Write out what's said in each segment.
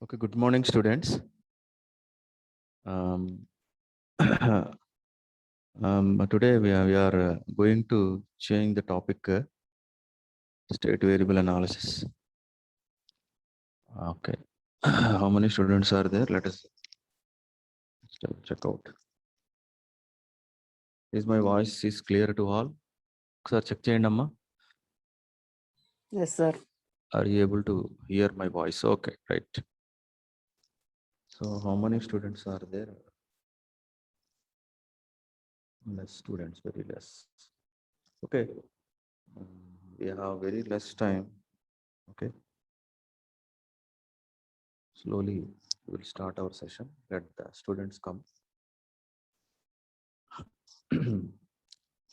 Okay, good morning, students. Today we are going to change the topic state variable analysis. Okay, how many students are there? Let us check out. Is my voice is clear to all? Sir, check cheyandamma. Yes, sir. Are you able to hear my voice? Okay, right. So, how many students are there? Less students, very less. Okay, we have very less time. Okay. Slowly, we will start our session. Let the students come.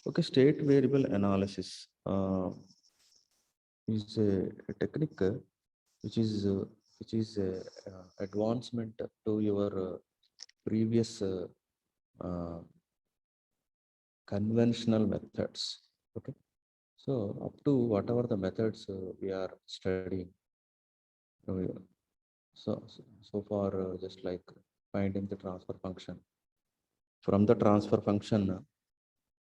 Okay, state variable analysis is a technique which is uh, which is advancement to your previous uh, conventional methods. Okay, so up to whatever the methods we are studying. uh, so far, just like finding the transfer function. From the transfer function,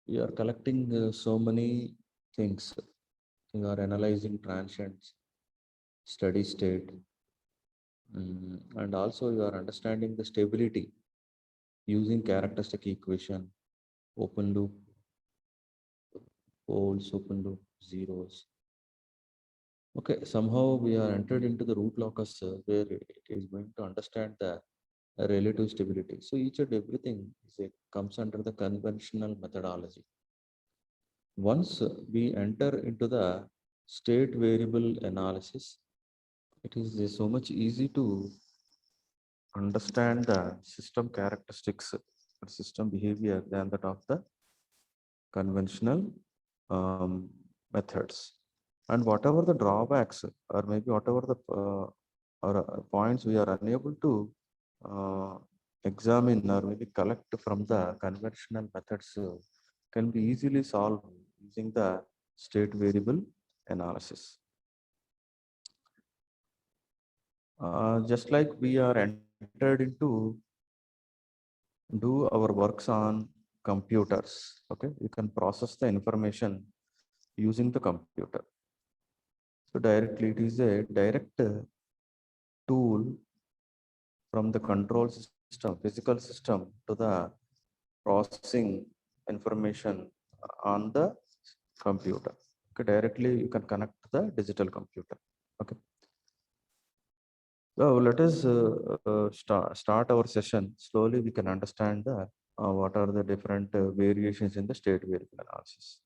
you are collecting so many things. You are analyzing transients, steady state, and also you are understanding the stability using characteristic equation, open loop, poles, open loop, zeros. Okay, somehow we are entered into the root locus where it is going to understand the relative stability. So each and everything comes under the conventional methodology. Once we enter into the state variable analysis, it is so much easy to understand the system characteristics or system behavior than that of the conventional methods. And whatever the drawbacks or maybe whatever the points we are unable to uh, examine or maybe collect from the conventional methods can be easily solved using the state variable analysis. Just like we are entered into do our works on computers. Okay, you can process the information using the computer. So directly, it is a direct tool from the control system, physical system, to the processing information on the computer. Okay, directly you can connect to the digital computer. Okay. So let us start our session. Slowly we can understand the what are the different variations in the state variable analysis.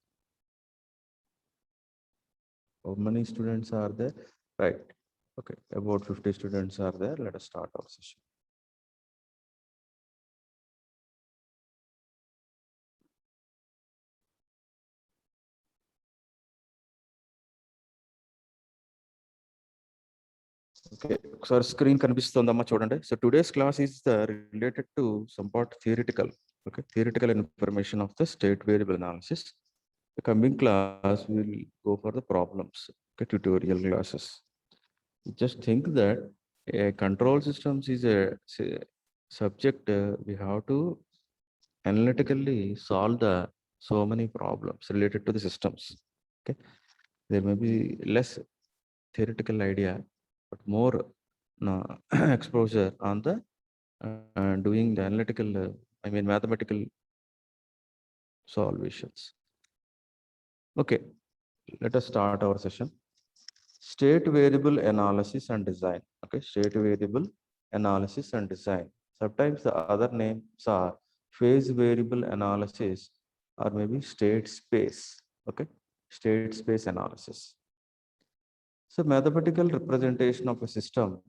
How many students are there? Right. Okay. About 50 students are there. Let us start our session. Okay. So screen కనిపిస్తుందమ్మా చూడండి. So today's class is related to somewhat theoretical. Okay. Theoretical information of the state variable analysis. The coming class we will go for the problems. Okay. Tutorial classes. Just think that a control systems is a subject we have to analytically solve the so many problems related to the systems. Okay, there may be less theoretical idea, but more exposure on the doing the analytical, mathematical solutions. Okay, let us start our session. State variable analysis and design. Okay, state variable analysis and design. Sometimes the other names are phase variable analysis or maybe state space. Okay, state space analysis. So mathematical representation of a system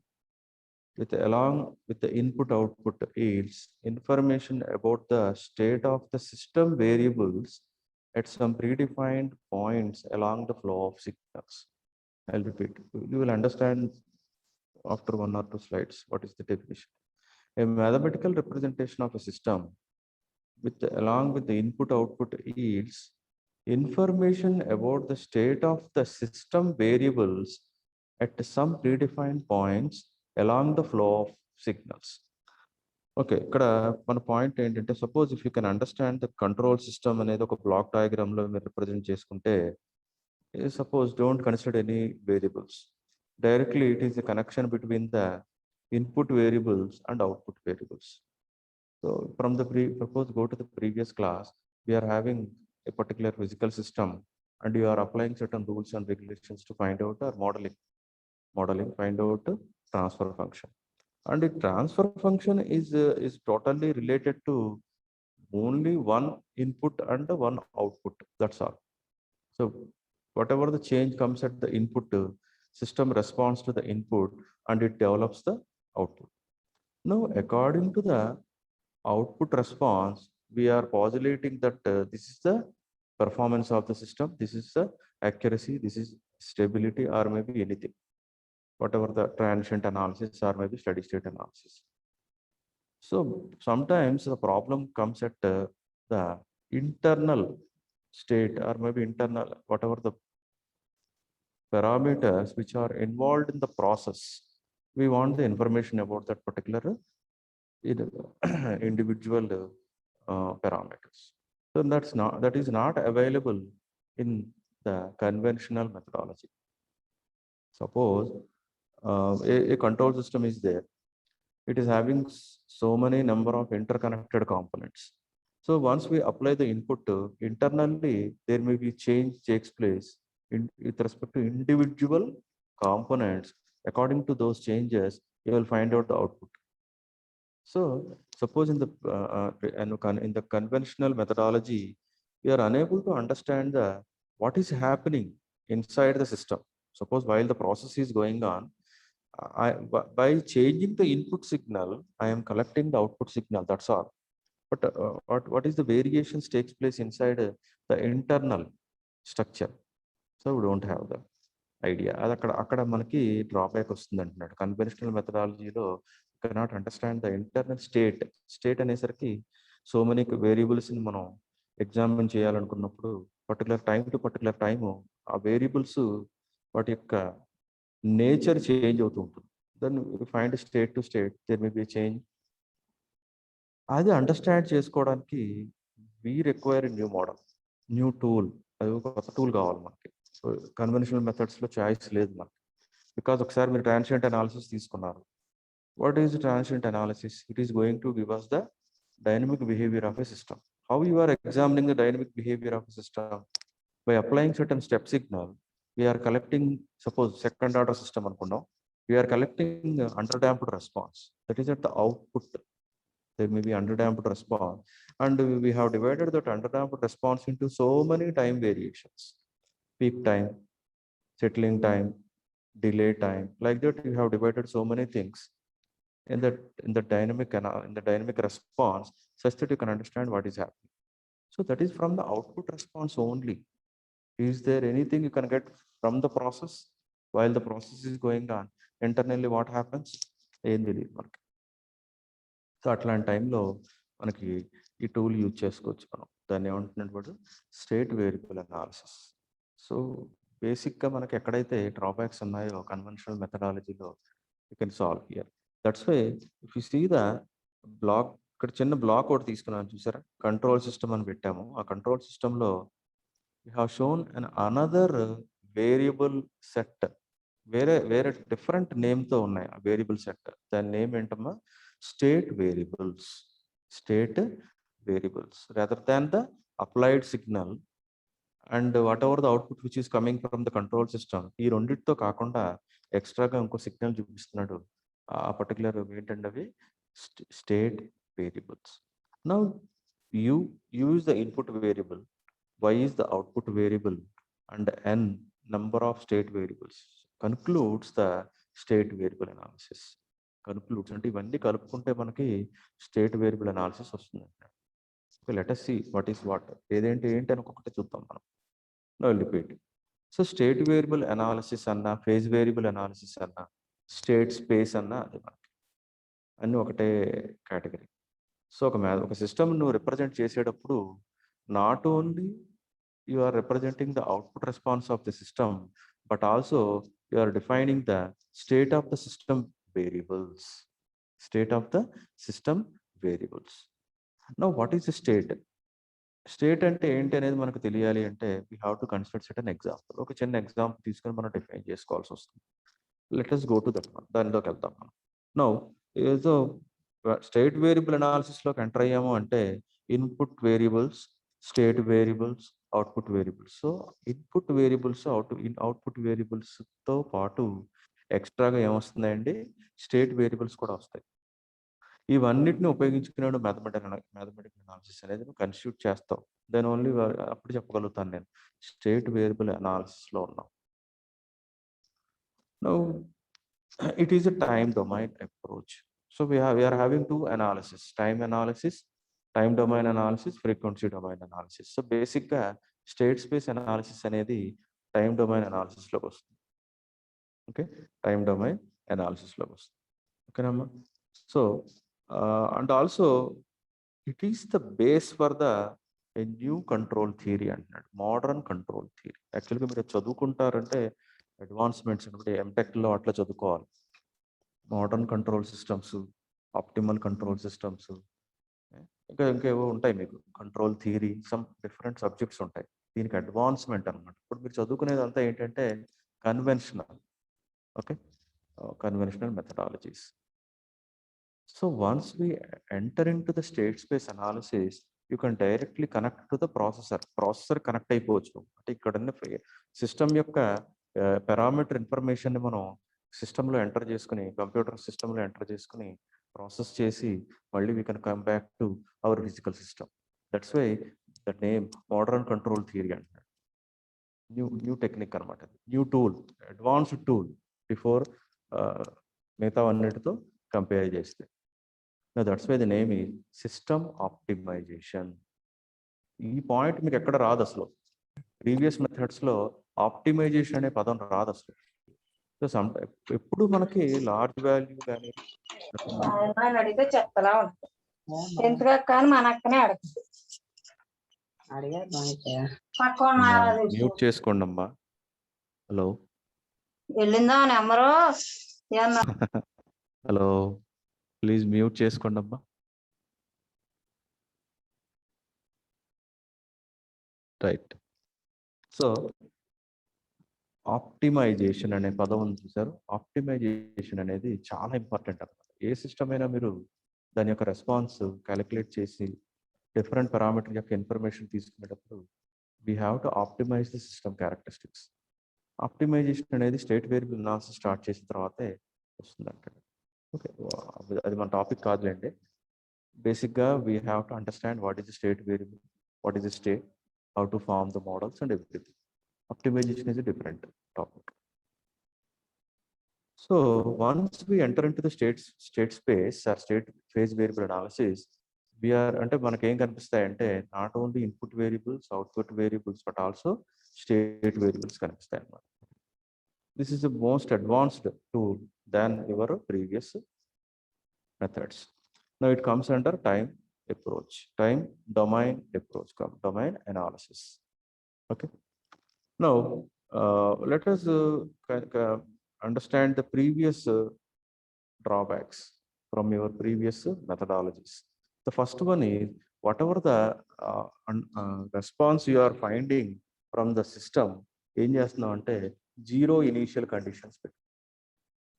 with along with the input output yields information about the state of the system variables at some predefined points along the flow of signals. I'll repeat. You will understand after one or two slides what is the definition. A mathematical representation of a system with along with the input output yields information about the state of the system variables at some predefined points along the flow of signals. Okay, ఇక్కడ మన point ఏంటంటే, suppose if you can understand the control system అనేది ఒక black డయాగ్రామ్లో మీరు represent చేసుకుంటే, suppose don't consider any variables. Directly it is the connection between the input variables and output variables. So from the suppose go to the previous class, we are having a particular physical system and you are applying certain rules and regulations to find out or modeling, find out transfer function. And the transfer function is totally related to only one input and one output. That's all. So whatever the change comes at the input, system responds to the input and it develops the output. Now, according to the output response, we are postulating that this is the performance of the system, this is the accuracy, this is stability, or maybe anything, whatever the transient analysis or maybe steady state analysis. So sometimes the problem comes at the internal state or maybe internal, whatever the parameters which are involved in the process. We want the information about that particular individual parameters. So that is not available in the conventional methodology. Suppose a control system is there. It is having so many number of interconnected components. So once we apply the input, internally there may be change takes place with respect to individual components. According to those changes, you will find out the output. So suppose in the conventional methodology, we are unable to understand what is happening inside the system. Suppose while the process is going on, by changing the input signal, I am collecting the output signal. That's all. But what is the variations takes place inside the internal structure? So we don't have the idea. అది అక్కడ మనకి drawback వస్తుంది అంటున్నాడు. Conventional మెథడాలజీలో cannot understand the internal state అనేసరికి so many వేరియబుల్స్ని మనం examine చేయాలనుకున్నప్పుడు particular time to particular time ఆ వేరియబుల్స్ వాటి యొక్క నేచర్ చేంజ్ అవుతూ ఉంటుంది. Then find state to state there may be change. అది అండర్స్టాండ్ చేసుకోవడానికి we require new model, new tool. అది ఒక కొత్త టూల్ కావాలి మనకి. సో కన్వెన్షనల్ మెథడ్స్లో చాయిస్ లేదు మనకి. బికాజ్ ఒకసారి మీరు ట్రాన్సియంట్ అనాలిసిస్ తీసుకున్నారు. What is transient analysis? It is going to give us the dynamic behavior of a system. How you are examining the dynamic behavior of a system? By applying certain step signal, we are collecting, suppose second order system అనుకున్నాం, we are collecting underdamped response. That is at the output. There may be underdamped response, and we have divided that underdamped response into so many time variations: peak time, settling time, delay time. Like that, you have divided so many things in the dynamic response, such that you can understand what is happening. So that is from the output response only. Is there anything you can get from the process while the process is going on? Internally what happens? ఏం తెలియదు మనకి. So అట్లాంటి టైంలో మనకి ఈ tool use చేసుకోవచ్చు మనం. దాన్ని ఏమంటున్నప్పుడు స్టేట్ వేరియబుల్ అనాలిసిస్. సో బేసిక్గా మనకి ఎక్కడైతే డ్రాబ్యాక్స్ ఉన్నాయో కన్వెన్షనల్ మెథడాలజీలో you can solve here. That's why if you see the block, ఇక్కడ చిన్న బ్లాక్ ఒకటి తీసుకున్నాను చూసారా, కంట్రోల్ సిస్టమ్ అని పెట్టాము. ఆ కంట్రోల్ సిస్టంలో we have shown another variable set. వేరే డిఫరెంట్ నేమ్తో ఉన్నాయి ఆ వేరియబుల్ సెట్. దాని నేమ్ ఏంటమ్మా? State variables. State variables rather than the applied signal and whatever the output which is coming from the control system. ఈ రెండిటితో కాకుండా ఎక్స్ట్రాగా ఇంకో సిగ్నల్ చూపిస్తున్నాడు. ఆ పర్టికులర్ ఏంటంటే అవి state variables. Now you use the input variable, y is the output variable, and n number of state variables concludes the state variable analysis. Concludes అంటే ఇవన్నీ కలుపుకుంటే మనకి స్టేట్ వేరియబుల్ అనాలిసిస్ వస్తుంది. Let us see what is what. ఏంటి అని ఒక్కొక్కటి చూద్దాం మనం. No repeat. So state variable analysis అన్నా, ఫేజ్ వేరియబుల్ అనాలిసిస్ అన్నా, స్టేట్ స్పేస్ అన్నా అది మనకి అన్నీ ఒకటే కేటగిరీ. సో ఒక సిస్టమ్ నువ్వు రిప్రజెంట్ చేసేటప్పుడు not only you are representing the output response of the system, but also you are defining the state of the system variables. State of the system variables. Now, what is the state? State అంటే ఏంటి అనేది మనకు తెలియాలి అంటే we have to consider certain example. ఒక చిన్న example తీసుకొని మనం డిఫైన్ చేసుకోవాల్సి వస్తుంది. Let us go to that one. దానిలోకి వెళ్దాం మనం. Now, ఏదో స్టేట్ వేరియబుల్ అనాలిసిస్లోకి ఎంటర్ అయ్యాము అంటే input variables, state variables, output variables. So input variables, output వేరియబుల్స్తో పాటు ఎక్స్ట్రాగా ఏమొస్తున్నాయండి, స్టేట్ వేరియబుల్స్ కూడా వస్తాయి. ఇవన్నిటిని ఉపయోగించుకునే మ్యాథమెటికల్ అనాలిసిస్ అనేది నువ్వు కన్స్టిట్యూట్ చేస్తావు. దెన్ ఓన్లీ అప్పుడు చెప్పగలుగుతాను నేను స్టేట్ వేరియబుల్ అనాలిసిస్లో ఉన్నాం. Now, it is a time domain approach. So we are having two analysis, time analysis, time domain analysis, frequency domain analysis. So basic గా స్టేట్ స్పేస్ అనాలిసిస్ అనేది time domain అనాలిసిస్లోకి వస్తుంది. Okay, time domain అనాలిసిస్లోకి వస్తుంది. ఓకేనమ్మా. So and also it is the base for the a new control theory అంటున్నాడు, modern control theory. యాక్చువల్గా మీరు చదువుకుంటారంటే అడ్వాన్స్మెంట్స్ అంటే ఎంటెక్లో అట్లా చదువుకోవాలి. Modern control systems, optimal control systems, ఇంకేవో ఉంటాయి మీకు control theory, some different subjects ఉంటాయి. దీనికి అడ్వాన్స్మెంట్ అనమాట. ఇప్పుడు మీరు చదువుకునేది అంతా ఏంటంటే conventional. Okay, conventional methodologies. So once we enter into the state space analysis, you can directly connect to the processor connect అయిపోవచ్చు. అంటే ఇక్కడ సిస్టమ్ యొక్క పారామీటర్ ఇన్ఫర్మేషన్ని మనం సిస్టంలో ఎంటర్ చేసుకుని, కంప్యూటర్ సిస్టంలో ఎంటర్ చేసుకుని ప్రాసెస్ చేసి మళ్ళీ we can come back to our physical system. That's why that name modern control theory అంటున్నాడు. న్యూ టెక్నిక్ అనమాట, new tool, advanced tool before మిగతా అన్నిటితో కంపేర్ చేస్తే. దట్స్ వై ద నేమ్ ఈ సిస్టమ్ ఆప్టిమైజేషన్. ఈ పాయింట్ మీకు ఎక్కడ రాదు అసలు. ప్రీవియస్ మెథడ్స్లో ఆప్టిమైజేషన్ అనే పదం రాదు అసలు. సో ఎప్పుడు మనకి లార్జ్ వాల్యూ కానీ అడిగితే చెప్తలా ఉంటుంది. ఎందుకు కానీ మన అక్కనే అడుగుతుంది. మ్యూట్ చేసుకోండి అమ్మా. హలో, వెళ్ళిందా నెంబరు? హలో, ప్లీజ్ మ్యూట్ చేసుకోండి అమ్మా. రైట్. సో ఆప్టిమైజేషన్ అనే పదం ఉంది చూసారు. ఆప్టిమైజేషన్ అనేది చాలా ఇంపార్టెంట్ అన్నమాట. ఏ సిస్టమ్ అయినా మీరు దాని యొక్క రెస్పాన్స్ క్యాలిక్యులేట్ చేసి డిఫరెంట్ పారామీటర్ యొక్క ఇన్ఫర్మేషన్ తీసుకునేటప్పుడు we have to optimize the system characteristics. Optimization అనేది స్టేట్ వేరియబుల్ అనాలిసిస్ స్టార్ట్ చేసిన తర్వాతే వస్తుంది అంటాడు. ఓకే, అది మన టాపిక్ కాదులేండి. బేసిక్గా we have to understand what is the state variable, what is the state, how to form the models and everything. Optimization is a different topic. So once we enter into the state space or state phase variable analysis, we are అంటే మనకి ఏం కనిపిస్తాయంటే not only input variables, output variables, but also state variables కనిపిస్తాయి అన్నమాట. This is the most advanced tool than your previous methods. Now it comes under time approach, time domain approach, domain analysis. Okay. Now, let us understand the previous drawbacks from your previous methodologies. The first one is whatever the response you are finding from the system, ఏం చేస్తున్నాం అంటే zero initial conditions పెట్టి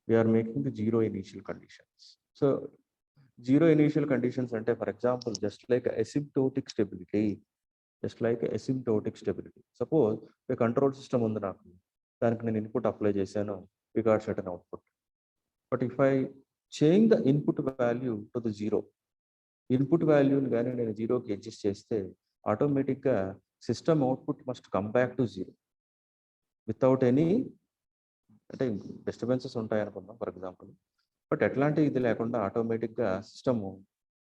we are making the zero initial conditions. So zero initial conditions అంటే for example just like asymptotic stability. Just like asymptotic stability. Suppose ఒక control system ఉంది నాకు, దానికి నేను ఇన్పుట్ అప్లై చేశాను, we got certain output. But if I change the input value to the zero, input వాల్యూని కానీ నేను జీరోకి అడ్జస్ట్ చేస్తే ఆటోమేటిక్గా system output must come back to zero without any, అంటే డిస్టర్బెన్సెస్ ఉంటాయి అనుకుందాం ఫర్ ఎగ్జాంపుల్. బట్ ఎట్లాంటి ఇది లేకుండా ఆటోమేటిక్గా సిస్టము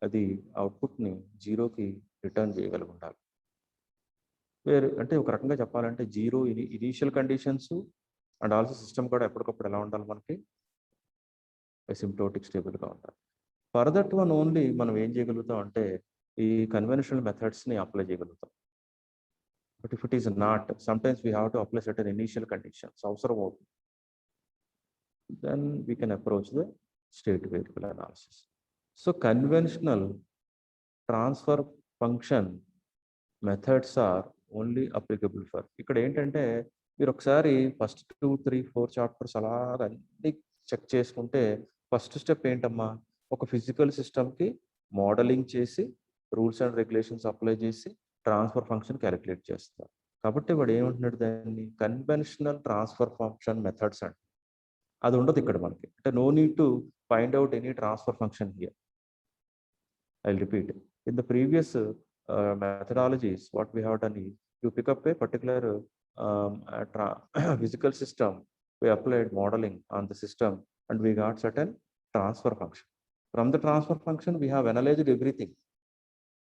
అది అవుట్పుట్ని జీరోకి రిటర్న్ చేయగలిగి ఉండాలి. వేరు అంటే ఒక రకంగా చెప్పాలంటే zero initial conditions and also system కూడా ఎప్పటికప్పుడు ఎలా ఉండాలి, మనకి అసిమ్ప్టోటిక్ స్టేబుల్గా ఉండాలి. ఫర్ దట్ వన్ ఓన్లీ మనం ఏం చేయగలుగుతాం అంటే ఈ కన్వెన్షనల్ మెథడ్స్ని అప్లై చేయగలుగుతాం. But if it is not, sometimes we have to apply certain initial conditions అవసరం అవుతుంది. Then we can approach the state variable analysis. So conventional transfer function methods are only applicable for ఇక్కడ ఏంటంటే మీరు ఒకసారి first 2, 3, 4 chapters అలాగ అన్ని check చేసుకుంటే first step ఏంటమ్మా, ఒక ఫిజికల్ సిస్టమ్కి మోడలింగ్ చేసి రూల్స్ అండ్ రెగ్యులేషన్స్ అప్లై చేసి ట్రాన్స్ఫర్ ఫంక్షన్ క్యాలిక్యులేట్ చేస్తారు. కాబట్టి వాడు ఏమంటున్నాడు, దాన్ని కన్వెన్షనల్ ట్రాన్స్ఫర్ ఫంక్షన్ మెథడ్స్ అంటే. అది ఉండదు ఇక్కడ మనకి, అంటే no need to find out any transfer function here. I'll repeat. In the previous methodologies, what we have done is you pick up a particular physical system, we applied modeling on the system, and we got certain transfer function. From the transfer function, we have analyzed everything: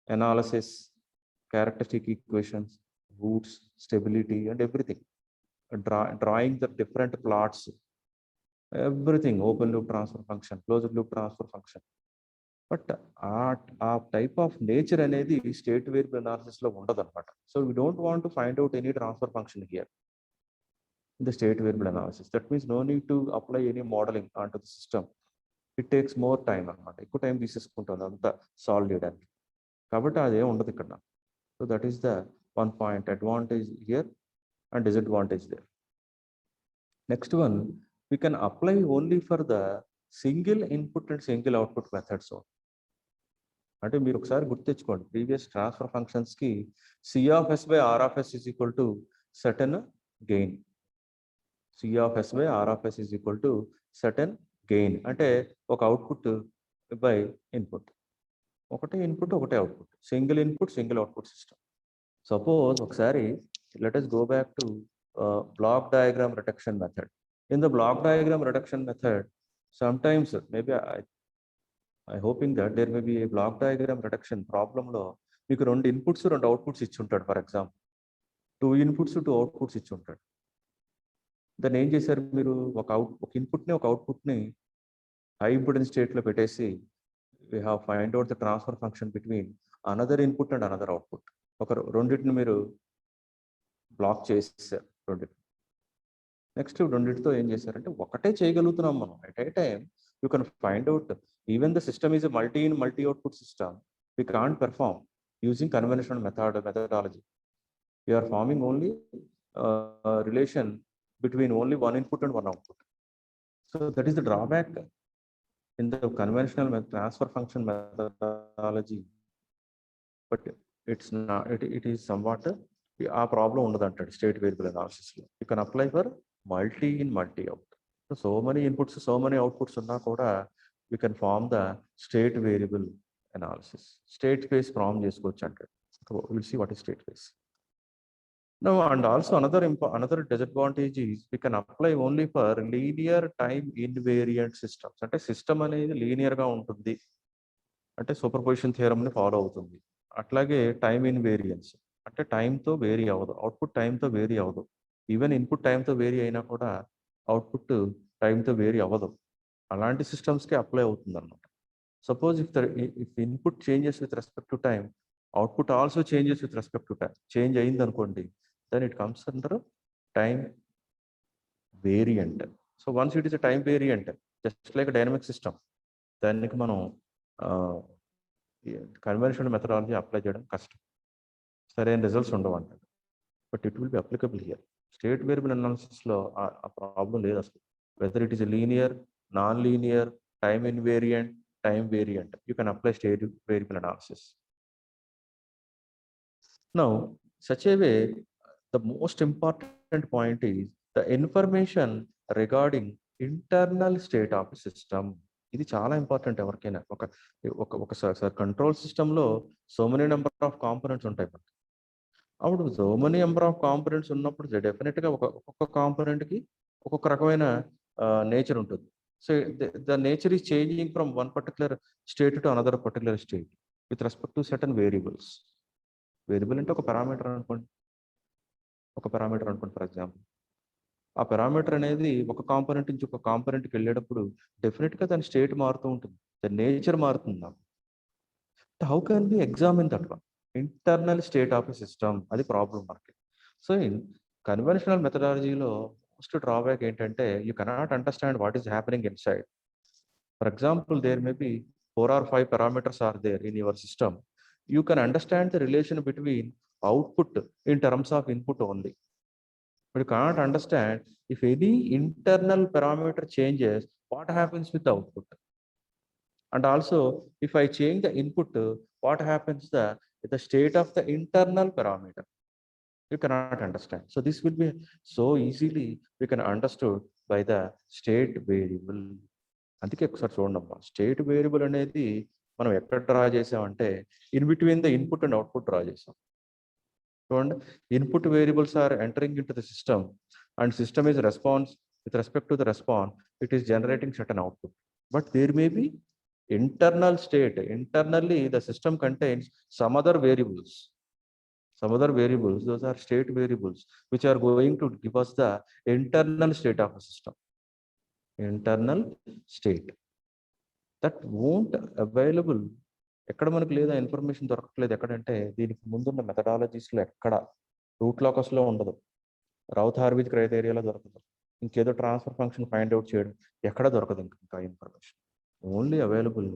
analysis, characteristic equations, roots, stability, and everything. Drawing the different plots, everything, open loop transfer function, closed loop transfer function. But ఆ type of nature అనేది state variable అనాలిసిస్లో ఉండదు అనమాట. So we don't want to find out any transfer function here in the state variable analysis. That means no need to apply any modelling on to the system. It takes more time అనమాట, ఎక్కువ time తీసేసుకుంటుంది అంతా solve చేయడానికి. కాబట్టి అదేం ఉండదు ఇక్కడ. So that is the one point advantage here and disadvantage there. Next one, we can apply only for the single input and single output methods. అంటే మీరు ఒకసారి గుర్తు తెచ్చుకోండి, ప్రీవియస్ ట్రాన్స్ఫర్ ఫంక్షన్స్కి C(s) by R(s) is equal to certain gain. C(s) by R(s) is equal to certain gain. అంటే ఒక output by input, ఒకటే input ఒకటే output, single input single output system. Suppose ఒకసారి let us go back to block diagram reduction method. In the block diagram reduction method, sometimes maybe I hoping that there may be a block diagram reduction problem లో మీకు 2 inputs 2 outputs ఇచ్చి ఉంటాడు. For example 2 inputs 2 outputs ఇచ్చి ఉంటాడు. దాన్ని ఏం చేశారు మీరు, ఒక ఇన్పుట్ని ఒక అవుట్పుట్ని హై ఇంపిడెన్స్ స్టేట్లో పెట్టేసి we have find out the transfer function between another input and another output. రెండింటిని మీరు బ్లాక్ చేసేసారు రెండింటిని. నెక్స్ట్ రెండింటితో ఏం చేశారంటే ఒకటే చేయగలుగుతున్నాం మనం at a time. You can find out even the system is a multi-in multi-output system, we can't perform using conventional methodology. We are forming only relation between only one input and one output. So that is the drawback in the conventional transfer function methodology. But it's not, it is somewhat a problem under state variable analysis. You can apply for multi-in multi-out. So many inputs, so many outputs unna kuda we can form the state variable analysis. State space form chesukochu ante. So we'll see what is state space. Now, and also another disadvantage is we can apply only for linear time invariant systems. అంటే system అనేది linear గా ఉంటుంది, అంటే superposition theorem ని follow అవుతుంది. అట్లాగే time invariance అంటే టైంతో vary అవ్వదు, అవుట్పుట్ టైంతో వేరీ అవ్వదు. ఈవెన్ ఇన్పుట్ టైంతో వేరీ అయినా కూడా అవుట్పుట్ టైంతో వేరీ అవ్వదు. అలాంటి సిస్టమ్స్కి అప్లై అవుతుంది అనమాట. Suppose if input changes with respect to time, output also changes with respect to time. Change అయింది అనుకోండి, then it comes under time variant. So once it is a time variant, just like dynamic system, దానికి మనం conventional methodology apply చేయడం కష్టం, సరైన results ఉండవు అంటారు. But it will be applicable here. State variable అనాలిసిస్లో ఆ ప్రాబ్లం లేదు అసలు. Whether it is linear, non-linear, time invariant, time variant, you can apply state variable analysis. Now, such a way, the most important point is the information regarding internal state of a system. ఇది చాలా important ఎవరికైనా. ఒక control సిస్టంలో so many number of components ఉంటాయి. అప్పుడు so many number of components ఉన్నప్పుడు డెఫినెట్గా ఒక్కొక్క కాంపోనెంట్కి ఒక్కొక్క రకమైన నేచర్ ఉంటుంది. So the nature is changing from one particular state to another particular state with respect to certain variables. Variable అంటే ఒక పారామీటర్ అనుకోండి, ఫర్ ఎగ్జాంపుల్. ఆ పారామీటర్ అనేది ఒక కాంపోనెంట్ నుంచి ఒక కాంపోనెంట్కి వెళ్ళేటప్పుడు డెఫినెట్గా దాని స్టేట్ మారుతూ ఉంటుంది, దాని నేచర్ మారుతుంది. How can be examine that one internal state of a system? అది ప్రాబ్లం మనకి. సో ఇన్ కన్వెన్షనల్ మెథడాలజీలో మోస్ట్ డ్రాబ్యాక్ ఏంటంటే you cannot understand what is happening inside. For example, there may be 4 or 5 parameters are there in your system. You can understand the relation between output in terms of input only. But you cannot understand if any internal parameter changes, what happens with the output. And also, if I change the input, what happens with the state of the internal parameter? You cannot understand. So this will be so easily we can understood by the state variable. అందుకే ఒకసారి చూడండి అమ్మా, state variable అనేది మనం ఎక్కడ draw చేసామంటే in between the input and output draw చేసాం. చూడండి, input variables are entering into the system and system is response with respect to the response, it is generating certain output. But there may be internal state. Internally, the system contains some other variables. Those are state variables, which are going to give us the internal state of a system. Internal state. That won't available. ఎక్కడ మనకు లేదా information దొరకట్లేదు ఎక్కడంటే దీనికి ముందున్న మెథడాలజీస్లో ఎక్కడ route లాకస్లో ఉండదు, రౌత్ హార్విజ్ క్రైటీరియాలో దొరకదు, ఇంకేదో ట్రాన్స్ఫర్ ఫంక్షన్ ఫైండ్ అవుట్ చేయడం ఎక్కడ దొరకదు ఇంకా information. Only available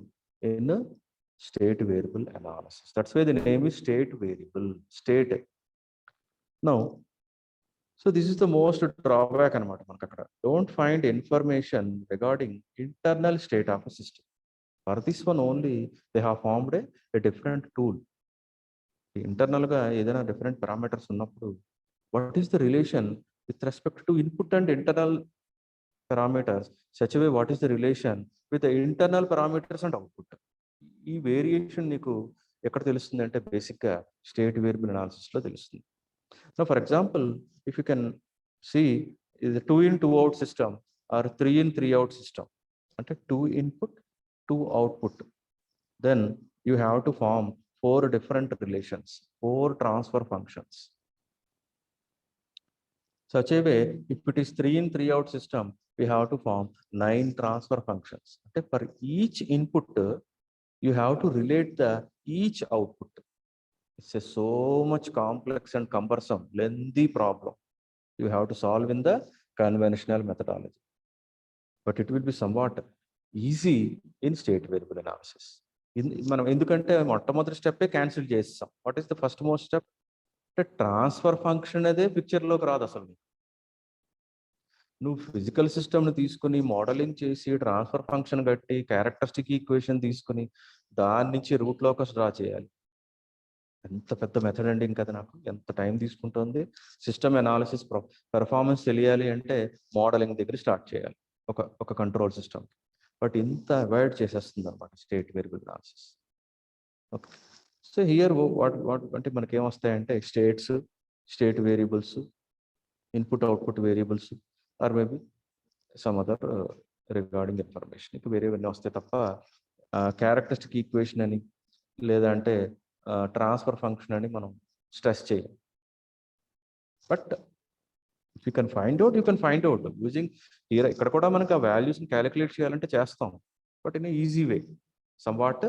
in a state variable analysis. That's why the name is state variable. State. Now, so this is the most drawback anamata manaki akkada. Don't find information regarding internal state of a system. For this one only, they have formed a different tool. Internal ga edaina different parameters unnappudu, what is the relation with respect to input and internal parameters, such a way what is the relation with the internal parameters and output. ఈ variation నీకు ఎక్కడ తెలుస్తుంది అంటే బేసిక్గా state variable అనాలిసిస్లో తెలుస్తుంది. So for example, if you can see ఇది 2 in 2 out system or 3 in 3 out system, అంటే 2 input 2 output, then you have to form 4 different relations, 4 transfer functions. Such a way, if it is 3 in 3 out system, we have to form 9 transfer functions. Okay, for each input, you have to relate the each output. It's a so much complex and cumbersome, lengthy problem. You have to solve in the conventional methodology. But it will be somewhat easy in state variable analysis. మనం ఎందుకంటే మొట్టమొదటి స్టెప్పే cancel చేస్తాం. What is the first most step అంటే transfer function అదే పిక్చర్లోకి రాదు అసలు. నువ్వు physical సిస్టమ్ని తీసుకుని మోడలింగ్ చేసి ట్రాన్స్ఫర్ ఫంక్షన్ కట్టి క్యారెక్టరిస్టిక్ ఈక్వేషన్ తీసుకుని దాని నుంచి రూట్ లోకస్ డ్రా చేయాలి. ఎంత పెద్ద మెథడ్ అండి, ఇంకా నాకు ఎంత టైం తీసుకుంటుంది. సిస్టమ్ అనాలిసిస్ పెర్ఫార్మెన్స్ తెలియాలి అంటే మోడలింగ్ దగ్గర స్టార్ట్ చేయాలి ఒక కంట్రోల్ సిస్టమ్. బట్ ఇంత అవాయిడ్ చేసేస్తుంది అనమాట state variable analysis. Okay, so here what అంటే మనకి ఏమొస్తాయంటే states, state variables, input output variables, or maybe some other regarding information. ఇక వేరేవన్నీ వస్తాయి తప్ప క్యారెక్టరిస్టిక్ ఈక్వేషన్ అని లేదంటే ట్రాన్స్ఫర్ ఫంక్షన్ అని మనం స్ట్రెస్ చేయం. But if you can find out using here. ఇక్కడ కూడా మనకి ఆ వాల్యూస్ని క్యాలిక్యులేట్ చేయాలంటే చేస్తాం, but in easy way, somewhat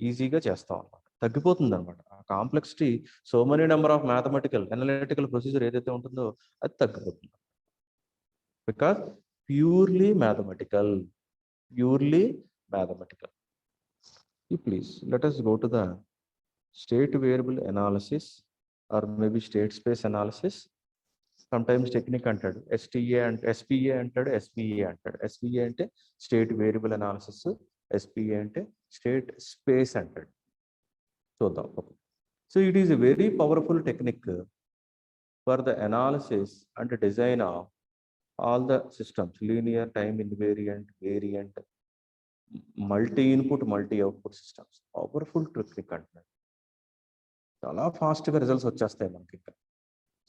ఈజీగా చేస్తాం అనమాట. తగ్గిపోతుంది అనమాట ఆ complexity. So many number of mathematical analytical procedure ఏదైతే ఉంటుందో అది తగ్గిపోతుంది. Because purely mathematical. You please let us go to the state variable analysis or maybe state space analysis. Sometimes technique అంటాడు, STA and SPA అంటాడు, SPA అంటాడు. SPA అంటే state variable analysis, SPA అంటే state space అంటాడు. చూద్దాం. So it is a very powerful technique for the analysis and design of all the systems, linear, time invariant, variant, multi input, multi output systems. Powerful technique అంటున్నాడు. చాలా ఫాస్ట్గా results వచ్చేస్తాయి మనకి. ఇంకా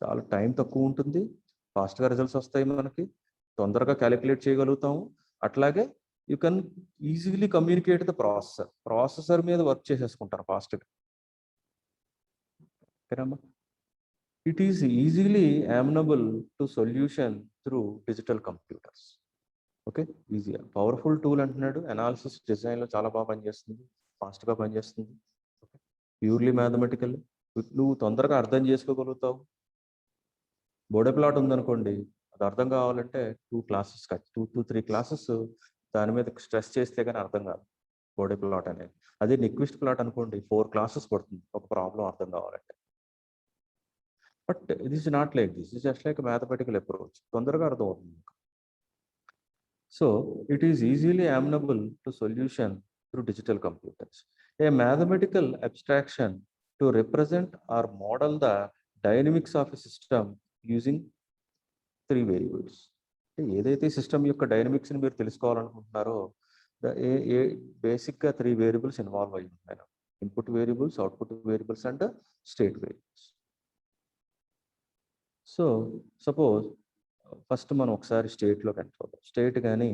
చాలా టైం తక్కువ ఉంటుంది, ఫాస్ట్గా రిజల్ట్స్ వస్తాయి మనకి, తొందరగా క్యాలిక్యులేట్ చేయగలుగుతాము. అట్లాగే you can easily communicate the processor మీద వర్క్ చేసేసుకుంటారు ఫాస్ట్గా. ఓకేనమ్మా. It is easily amenable to solution through digital computers. Okay, ఈజీగా పవర్ఫుల్ టూల్ అంటున్నాడు. అనాలిసిస్ డిజైన్లో చాలా బాగా పనిచేస్తుంది, ఫాస్ట్గా పనిచేస్తుంది. ఓకే, ప్యూర్లీ మ్యాథమెటికల్, నువ్వు తొందరగా అర్థం చేసుకోగలుగుతావు. బోర్డే ప్లాట్ ఉందనుకోండి, అది అర్థం కావాలంటే 2 to 3 classes దాని మీద స్ట్రెస్ చేస్తే కానీ అర్థం కాదు బోడీ ప్లాట్ అనేది. అదే నిక్విస్ట్ ప్లాట్ అనుకోండి 4 క్లాసెస్ పడుతుంది ఒక ప్రాబ్లం అర్థం కావాలంటే. But this is not like this is just like mathematical approach, తొందరగా అర్థం అవుతుంది. So it is easily amenable to solution through digital computers. A mathematical abstraction to represent or model the dynamics of a system using 3 variables. ఏదైతే system యొక్క డైనమిక్స్ని మీరు తెలుసుకోవాలనుకుంటున్నారో బేసిక్గా 3 variables involve అయ్యి ఉంటాయి. Input variables, output variables and state variables. So suppose first మనం ఒకసారి స్టేట్లోకి enter అవుతాం. స్టేట్ కానీ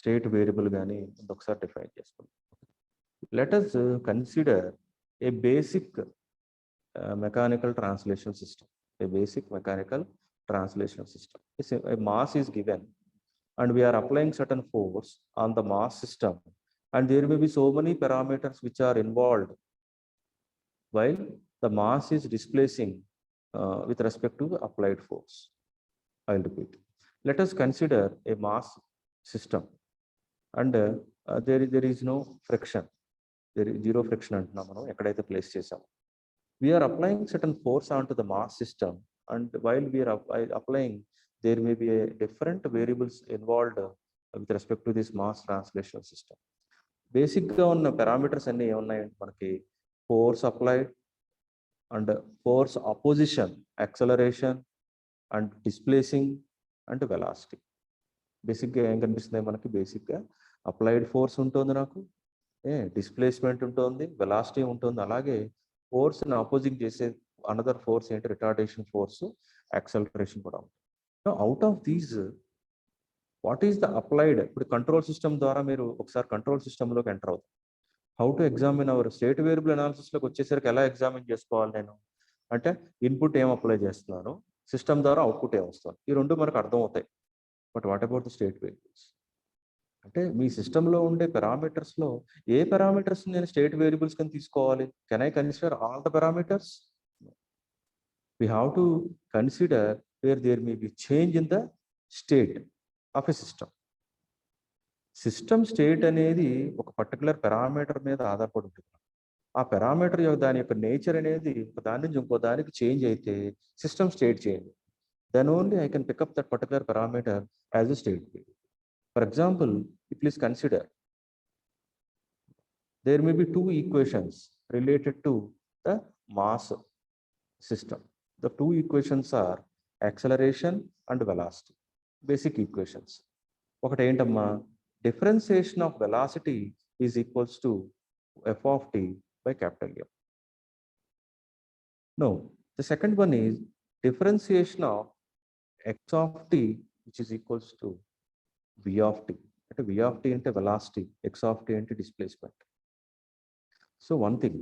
స్టేట్ వేరియబుల్ కానీ ఒకసారి డిఫైన్ చేసుకుందాం. Let us consider A basic mechanical translation system. A basic mechanical translation system. A mass is given and we are applying certain force on the mass system, and there may be so many parameters which are involved while the mass is displacing with respect to the applied force. I'll repeat. Let us consider a mass system and there is no friction. There is zero friction అంటున్నాం మనం ఎక్కడైతే place చేసాం. We are applying certain force onto the mass system, and while we are applying, there may be a different variables involved with respect to this mass translation system. Basic గా ఉన్న parameters అన్ని ఏమున్నాయంటే మనకి force applied and force opposition, acceleration and displacing and velocity. బేసిక్గా ఏం కనిపిస్తుంది మనకి? బేసిక్గా applied force ఉంటుంది, నాకు డిస్ప్లేస్మెంట్ ఉంటుంది, వెలాసిటీ ఉంటుంది, అలాగే ఫోర్స్ని ఆపోజింగ్ చేసే అనదర్ ఫోర్స్ ఏంటి? రిటార్డేషన్ ఫోర్స్, యాక్సలరేషన్ కూడా ఉంటుంది. Out of these what is the applied? ఇప్పుడు కంట్రోల్ సిస్టమ్ ద్వారా మీరు ఒకసారి కంట్రోల్ సిస్టంలోకి ఎంటర్ అవుతారు. How to examine our state variable అనాలిసిస్లోకి వచ్చేసరికి ఎలా ఎగ్జామిన్ చేసుకోవాలి నేను అంటే, ఇన్పుట్ ఏం అప్లై చేస్తున్నాను, సిస్టమ్ ద్వారా అవుట్పుట్ ఏం వస్తుంది, ఈ రెండు మనకు అర్థం అవుతాయి. But what about the state variables? అంటే మీ సిస్టంలో ఉండే పారామీటర్స్లో ఏ పారామీటర్స్ నేను స్టేట్ వేరియబుల్స్ కింద తీసుకోవాలి? Can I consider all the parameters? We have to consider where there may be change in the state of a system. System state అనేది ఒక పర్టికులర్ పారామీటర్ మీద ఆధారపడి ఉంటుంది. ఆ పారామీటర్ దాని యొక్క నేచర్ అనేది ఒక దాని నుంచి ఇంకో దానికి చేంజ్ అయితే system state change. Then only I can pick up that particular parameter as a state variable. For example, please consider there may be 2 equations related to the mass system. The 2 equations are acceleration and velocity. Basic equations. ఒకటి ఏంటమ్మా? Differentiation of velocity is equals to f of t by capital M. No, the second one is differentiation of x of t which is equals to v of t. అంటే v of t అంటే velocity, x of t అంటే displacement. So one thing,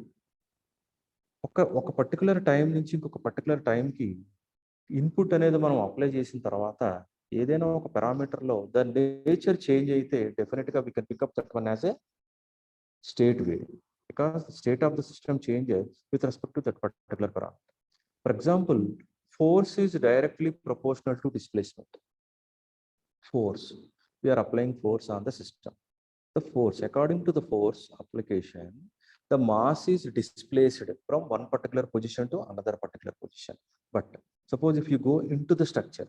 ఒక particular time నుంచి ఇంకొక particular టైంకి input అనేది మనం apply చేసిన తర్వాత ఏదైనా ఒక పారామీటర్లో ద నేచర్ చేంజ్ అయితే డెఫినెట్గా we can pick up that one as a state variable, because state of the system changes with respect to that particular parameter. For example, force is directly proportional to displacement. Force, we are applying force on the system. The force, according to the force application, the mass is displaced from one particular position to another particular position. But suppose if you go into the structure,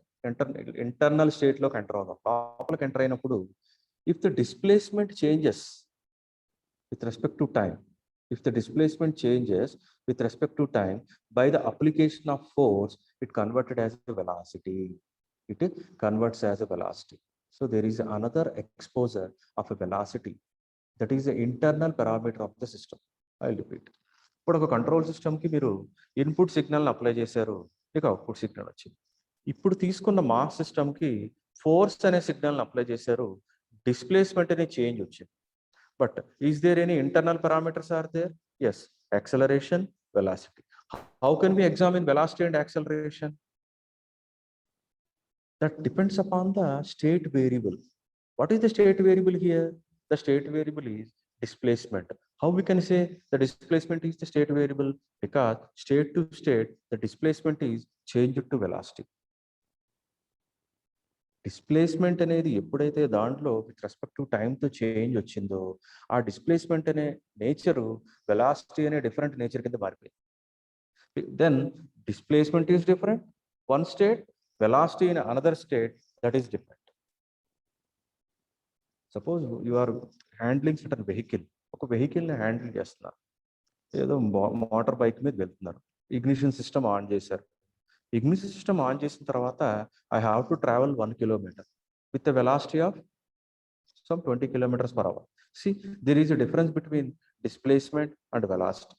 internal state lo enter avudam, lopalaki enter ayinappudu, if the displacement changes with respect to time, if the displacement changes with respect to time by the application of force, it converted as a velocity. It converts as a velocity. So there is another exposure of a velocity that is the internal parameter of the system. I'll repeat. ఇప్పుడు ఒక control సిస్టమ్కి మీరు input సిగ్నల్ని apply చేశారు, మీకు output signal వచ్చింది. ఇప్పుడు తీసుకున్న mass సిస్టమ్కి ఫోర్స్ అనే సిగ్నల్ని అప్లై చేశారు, డిస్ప్లేస్మెంట్ అనే చేంజ్ వచ్చింది. But is there any internal parameters are there? Yes, acceleration, velocity. How can we examine velocity and acceleration? That depends upon the state variable. What is the state variable here? The state variable is displacement. How we can say the displacement is the state variable? Because state to state, the displacement is changed to velocity. Displacement అనేది ఎప్పుడైతే దాంట్లో with respect to టైంతో change వచ్చిందో, ఆ displacement అనే nature velocity అనే different nature కింద మారిపోయింది. Then displacement is different one state, velocity in another state that is different. Suppose you are handling certain vehicle, ఒక వెహికల్ని హ్యాండిల్ చేస్తున్నారు, ఏదో మోటార్ బైక్ మీద వెళ్తున్నారు, ఇగ్నిషన్ సిస్టమ్ ఆన్ చేశారు. ఇగ్నిషన్ సిస్టమ్ ఆన్ చేసిన తర్వాత I have to travel 1 kilometre with a velocity of some 20 kilometers per hour. See, there is a difference between displacement and velocity.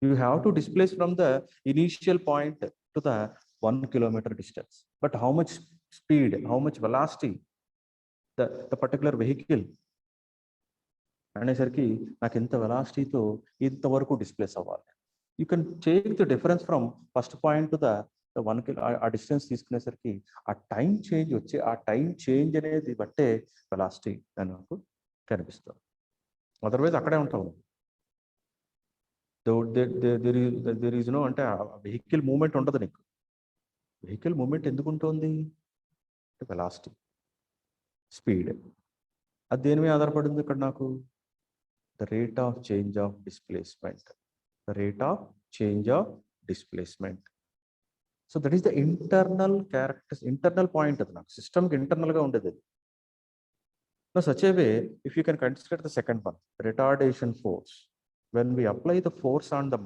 You have to displace from the initial point to the 1 kilometer distance. But how much speed, how much velocity the particular vehicle అనేసరికి నాకు ఎంత వెలాసిటీతో ఇంతవరకు displays అవ్వాలి. You can take the difference from first point to the 1 kilo, ఆ distance తీసుకునేసరికి ఆ time change వచ్చి, ఆ time change అనేది బట్టే వెలాసిటీ అని నాకు కనిపిస్తుంది. అదర్వైజ్ అక్కడే ఉంటాము. దెర్ ఈజ్ నో, అంటే వెహికల్ మూమెంట్ ఉండదు నీకు. వెహికల్ మూమెంట్ ఎందుకు ఉంటుంది? Velocity, speed. అది దేని మీద ఆధారపడింది ఇక్కడ నాకు? The rate of change of displacement. The rate of change of displacement. So that is the internal characters, internal point of the system internal ga undedi. Now such a way, if you can consider the second one, retardation force. When we apply the force on the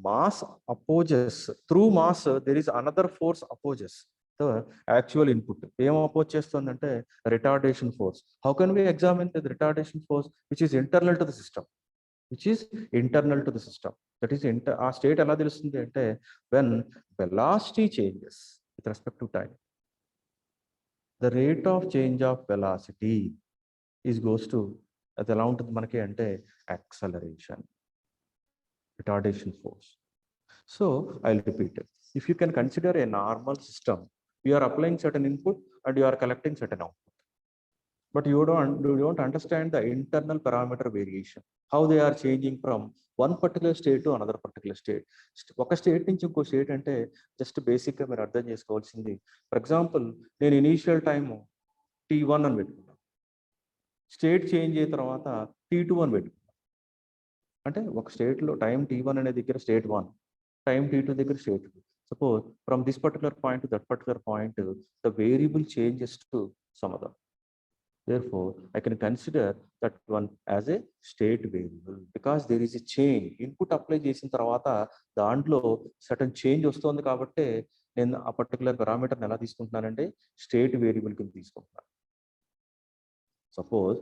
mass opposes, through mass there is another force opposes the actual input. ఏం oppose చేస్తుందంటే retardation force. How can we examine the retardation force which is internal to the system, which is internal to the system. That is ఆ state ఎలా తెలుస్తుంది అంటే when velocity changes with respect to time, the rate of change of velocity is goes to, అది ఎలా ఉంటుంది మనకి అంటే acceleration, retardation force. So I'll repeat it. If you can consider a normal system, you are applying certain input and you are collecting certain output, but you don't understand the internal parameter variation, how they are changing from one particular state to another particular state. ఒక state నుంచి ఇంకో state అంటే just బేసిక్గా మీరు అర్థం చేసుకోవాల్సింది, for example నేను initial time T1 అని పెట్టుకున్నాను, స్టేట్ చేంజ్ అయిన తర్వాత T2 అని పెట్టుకున్నాను. అంటే ఒక స్టేట్లో టైం T1 అనే దగ్గర స్టేట్ 1, time T2 దగ్గర state 2. Suppose from this particular point to that particular point, the variable changes to some other. Therefore, I can consider that one as a state variable because there is a change. Input apply చేసిన తర్వాత దాంట్లో certain change వస్తుంది కాబట్టి నేను ఆ particular పారామీటర్ని ఎలా తీసుకుంటున్నానంటే state variable కింద తీసుకుంటున్నాను. సపోజ్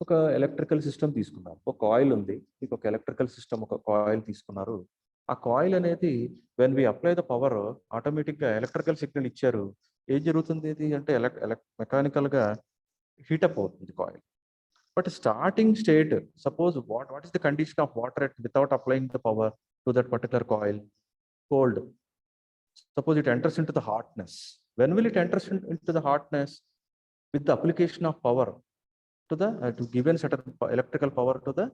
ఒక ఎలక్ట్రికల్ సిస్టమ్ తీసుకున్నారు, ఒక కాయిల్ ఉంది, మీకు ఒక ఎలక్ట్రికల్ సిస్టమ్, ఒక కాయిల్ తీసుకున్నారు. ఆ కాయిల్ అనేది when we apply the power ఆటోమేటిక్గా ఎలక్ట్రికల్ సిగ్నల్ ఇచ్చారు, ఏం జరుగుతుంది ఇది అంటే మెకానికల్గా హీటప్ అవుతుంది coil. But starting state, suppose what is the condition of water without applying the power to that particular coil? Cold. Suppose it enters into the hotness. When will it enters into the hotness? With the application of power to the to given certain electrical power to the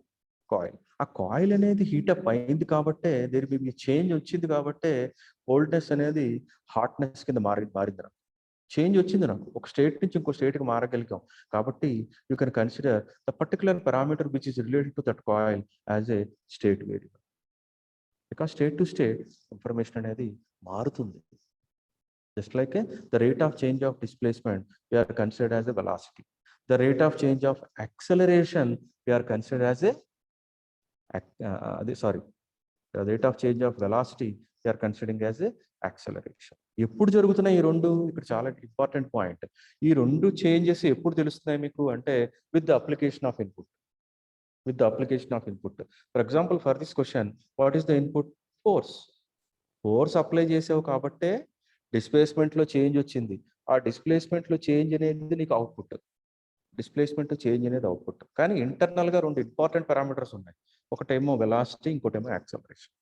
coil. ఆ coil అనేది heat up అయింది కాబట్టే, there be change వచ్చింది కాబట్టే coldness అనేది hotness కింద మారింది నాకు. చేంజ్ వచ్చింది నాకు, ఒక స్టేట్ నుంచి ఇంకో స్టేట్కి మారగలిగాం కాబట్టి you can consider the particular parameter which is related to that coil as a state variable. Because state to state information అనేది మారుతుంది. Just like the rate of change of displacement we are considered as a velocity. The rate of change of acceleration we are considered as a the rate of change of velocity we are considering as a acceleration. ఎప్పుడు జరుగుతున్నాయి ఈ రెండు? ఇక్కడ చాలా important point. ఈ రెండు changes ఎప్పుడు తెలుస్తున్నాయి మీకు అంటే with the application of input. With the application of input. For example for this question, what is the input? Force. Force apply చేసావు కాబట్టే డిస్ప్లేస్మెంట్లో చేంజ్ వచ్చింది. ఆ డిస్ప్లేస్మెంట్లో చేంజ్ అనేది నీకు అవుట్పుట్. డిస్ప్లేస్మెంట్ చేంజ్ అనేది అవుట్పుట్. కానీ ఇంటర్నల్గా రెండు ఇంపార్టెంట్ పారామీటర్స్ ఉన్నాయి, ఒకటేమో వెలాసిటీ, ఇంకోటేమో acceleration.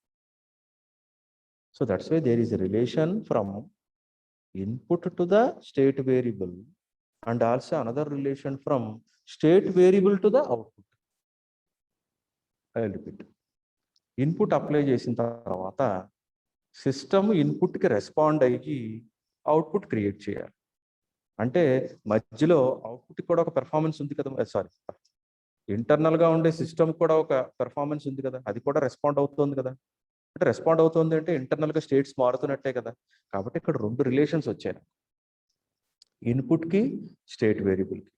So that's why there is a relation from input to the state variable and also another relation from state variable to the output. I repeat. Input apply చేసిన తర్వాత system ఇన్పుట్కి respond అయ్యి output create చేయాలి. అంటే మధ్యలో output కూడా ఒక performance ఉంది కదా, సారీ, ఇంటర్నల్ గా ఉండే సిస్టమ్ కూడా ఒక పెర్ఫార్మెన్స్ ఉంది కదా, అది కూడా రెస్పాండ్ అవుతుంది కదా. అంటే రెస్పాండ్ అవుతుంది అంటే ఇంటర్నల్ గా స్టేట్స్ మారుతున్నట్టే కదా. కాబట్టి ఇక్కడ 2 రిలేషన్స్ వచ్చాయి, ఇన్పుట్ కి స్టేట్ వేరియబుల్ కి,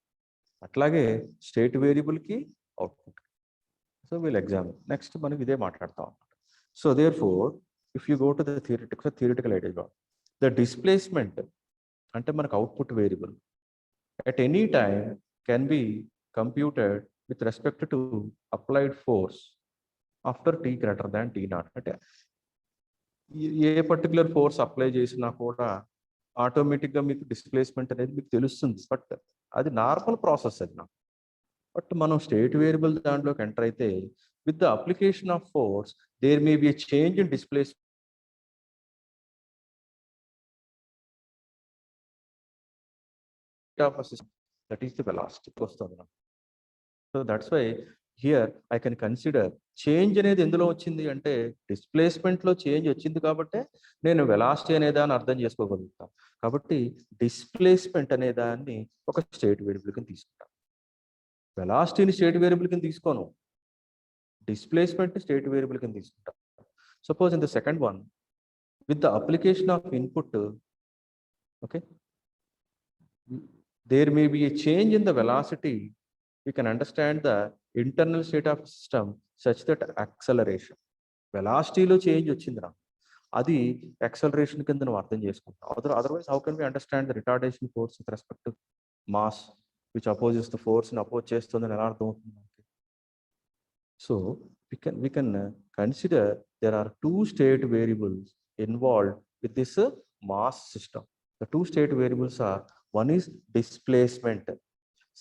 అట్లాగే స్టేట్ వేరియబుల్ కి output. So we'll examine next మనం ఇదే మాట్లాడతాం. So therefore if you go to the theoretical idea, the displacement అంటే మనకు output variable at any time can be computed with respect to applied force after t greater than t naught. అంటే ఏ particular force apply చేసినా కూడా ఆటోమేటిక్గా మీకు displacement అనేది మీకు తెలుస్తుంది. బట్ అది నార్మల్ ప్రాసెస్ అది నాకు. బట్ మనం స్టేట్ వేరియబుల్ దాంట్లోకి ఎంటర్ అయితే with the application of force there may be a change in displacement of a system, that is the velocity వస్తుంది. So that's why here I can consider change అనేది ఎందులో వచ్చింది అంటే డిస్ప్లేస్మెంట్లో change వచ్చింది కాబట్టి నేను వెలాసిటీ అనేదాన్ని అర్థం చేసుకోగలుగుతాను. కాబట్టి డిస్ప్లేస్మెంట్ అనే దాన్ని ఒక స్టేట్ వేరియబుల్ కింద తీసుకుంటాను. వెలాసిటీని స్టేట్ వేరియబుల్ కింద తీసుకోను, డిస్ప్లేస్మెంట్ స్టేట్ వేరియబుల్ కింద తీసుకుంటాను. Suppose in the second one with the application of input, okay, there may be a change in the velocity, we can understand the internal state of system such that acceleration, velocity లో చేంజ్ వచ్చింది రా, అది acceleration కింద నువ్వు అర్థం చేసుకుంటావు. Otherwise how can we understand the retardation force with respect to mass which opposes the force ని అపోజ్ చేస్తుందని ఎలా అర్థం అవుతుంది మనకి? So we can consider there are 2 state variables involved with this mass system. The 2 state variables are, one is displacement,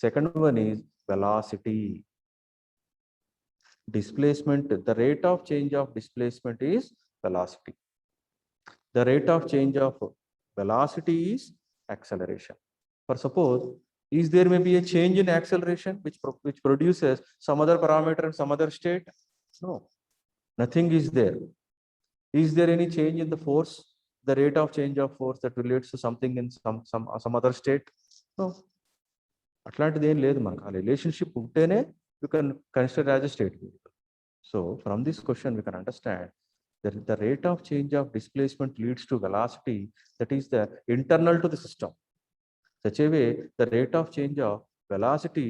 second one is velocity. Displacement, the rate of change of displacement is velocity. The rate of change of velocity is acceleration. For suppose, is there may be a change in acceleration which produces some other parameter in some other state? No, nothing is there. Is there any change in the force, the rate of change of force that relates to something in some other state? No, అట్లాంటిది ఏం లేదు మనకు. ఆ relationship ఉంటేనే you can consider as a state variable. So from this question we can understand the rate of change of displacement leads to velocity that is the internal to the system. Such a way, the rate of change of velocity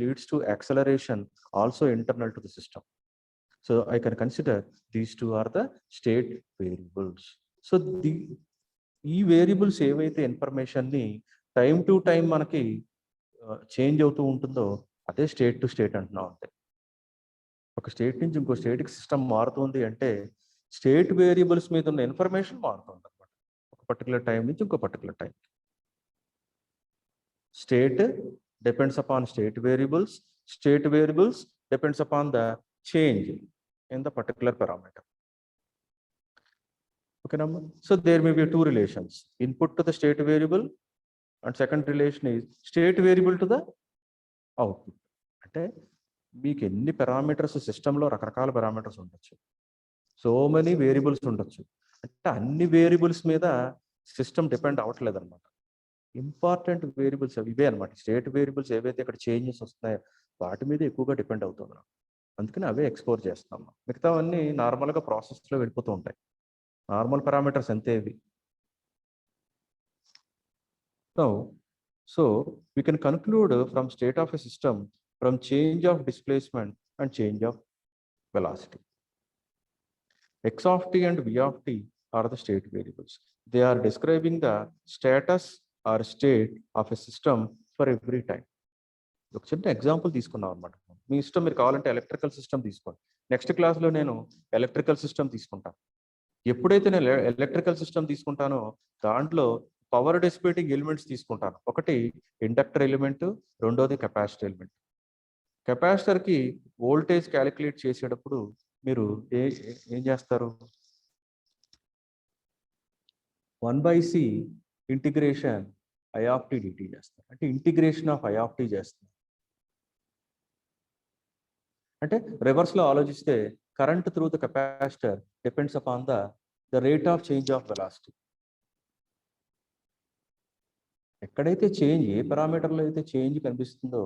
leads to acceleration also internal to the system. So I can consider these two are the state variables. So ఈ variables ఏవైతే information ని time to time మనకి change అవుతూ ఉంటుందో అదే state to state అంటున్నాం. అంతే, ఒక స్టేట్ నుంచి ఇంకో స్టేట్కి సిస్టమ్ మారుతుంది అంటే స్టేట్ వేరియబుల్స్ మీద ఉన్న ఇన్ఫర్మేషన్ మారుతుంది అనమాట. ఒక పర్టికులర్ టైం నుంచి ఇంకో particular time. State depends upon state variables, state variables depends upon the change in the particular parameter. Okay, number. So there may be 2 relations: input to the state variable, and second relation is state variable to the output. అంటే మీకు ఎన్ని parameters సిస్టంలో రకరకాల parameters ఉండొచ్చు, so many variables ఉండొచ్చు. అంటే అన్ని variables మీద సిస్టమ్ డిపెండ్ అవ్వట్లేదు అనమాట. ఇంపార్టెంట్ వేరియబుల్స్ ఇవే అనమాట. స్టేట్ వేరియబుల్స్ ఏవైతే ఇక్కడ చేంజెస్ వస్తున్నాయో వాటి మీద ఎక్కువగా డిపెండ్ అవుతుంది. అందుకని అవే ఎక్స్ప్లోర్ చేస్తున్నాం. మిగతావన్నీ నార్మల్గా ప్రాసెస్లో వెళ్ళిపోతూ ఉంటాయి. నార్మల్ పారామీటర్స్ అంతే ఇవి. So we can conclude from state of a system from change of displacement and change of velocity. X of t and v of t are the state variables. They are describing the status or state of a system for every time. ఒక చిన్న example తీసుకున్నాం అనమాట. మీ ఇష్టం, మీరు కావాలంటే electrical system తీసుకోండి. Next క్లాస్లో నేను ఎలక్ట్రికల్ సిస్టమ్ తీసుకుంటాను. ఎప్పుడైతే నేను ఎలక్ట్రికల్ సిస్టమ్ తీసుకుంటానో దాంట్లో పవర్ డిసిపేటింగ్ ఎలిమెంట్స్ తీసుకుంటాను. ఒకటి ఇండక్టర్ ఎలిమెంట్, రెండోది కెపాసిటర్ ఎలిమెంట్. కెపాసిటర్కి వోల్టేజ్ క్యాలిక్యులేట్ చేసేటప్పుడు మీరు ఏం చేస్తారు? 1/c integration I of t dt చేస్తారు. అంటే integration of I of t చేస్తారు. అంటే రివర్స్లో ఆలోచిస్తే current through the capacitor depends upon the rate of change of velocity. ఎక్కడైతే చేంజ్, ఏ పారామీటర్లో అయితే చేంజ్ కనిపిస్తుందో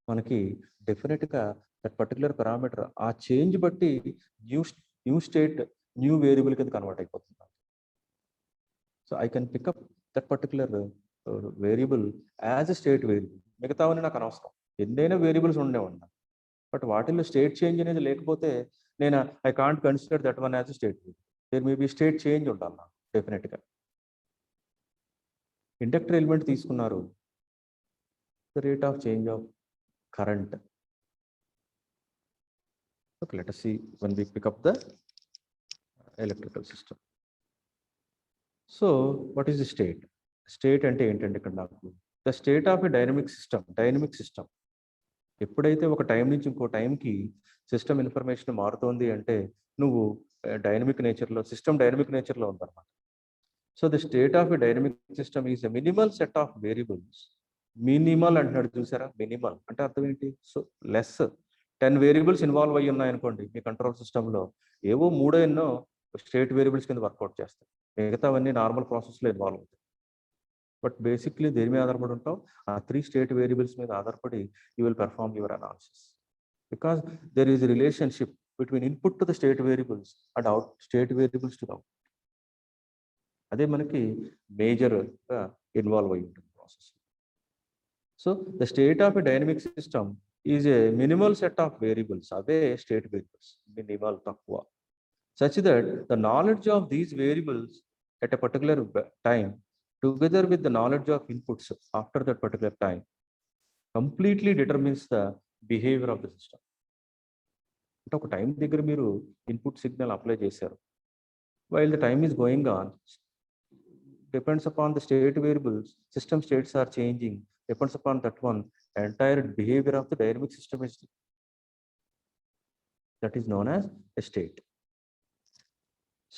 మనకి డెఫినెట్గా దట్ పర్టికులర్ పారామీటర్ ఆ చేంజ్ బట్టి న్యూ స్టేట్ న్యూ వేరియబుల్ కింద కన్వర్ట్ అయిపోతుంది. So I can pick up that particular variable as a state variable. మిగతావన్నీ నాకు అనవసరం, ఎన్నైనా వేరియబుల్స్ ఉండేవన్నా, బట్ వాటిల్లో స్టేట్ చేంజ్ అనేది లేకపోతే నేను I can't consider that one as a state variable. There may be state change ఉండాలి నాకు డెఫినెట్గా. ఇండక్టర్ ఎలిమెంట్ తీసుకున్నారు, the rate of change of current. Okay, let us see when we pick up the electrical system. So what is the state? State అంటే ఏంటంటే ఇక్కడ నాకు the state of a dynamic system. ఎప్పుడైతే ఒక time నుంచి ఇంకో టైంకి సిస్టమ్ ఇన్ఫర్మేషన్ మారుతోంది అంటే నువ్వు డైనమిక్ నేచర్లో, సిస్టమ్ డైనమిక్ నేచర్లో ఉందన్నమాట. So the state of a dynamic system is a minimal set of variables. Minimal అంటున్నాడు చూసారా, మినిమల్ అంటే అర్థం ఏంటి? సో లెస్ 10 వేరియబుల్స్ ఇన్వాల్వ్ అయ్యి ఉన్నాయి అనుకోండి మీ కంట్రోల్ సిస్టంలో, ఏవో 3 ఎన్నో స్టేట్ వేరియబుల్స్ కింద వర్కౌట్ చేస్తాయి, మిగతావన్నీ నార్మల్ ప్రాసెస్లో ఇన్వాల్వ్ అవుతాయి. బట్ బేసిక్లీ దేని మీద ఆధారపడి ఉంటావు? ఆ 3 స్టేట్ వేరియబుల్స్ మీద ఆధారపడి you will perform your analysis, because there is relationship between input to the state variables and out state variables to out. అదే మనకి మేజర్గా ఇన్వాల్వ్ అయ్యి ఉంటుంది process. So the state of a dynamic system is a minimal set of variables, away state variables, minimal తక్కువ, such that the knowledge of these variables at a particular time together with the knowledge of inputs after that particular time completely determines the behavior of the system. అంటే ఒక time దగ్గర మీరు input signal apply చేశారు, while the time is going on, depends upon the state variables, system states are changing, depends upon that one, entire behavior of the dynamic system is that is known as a state.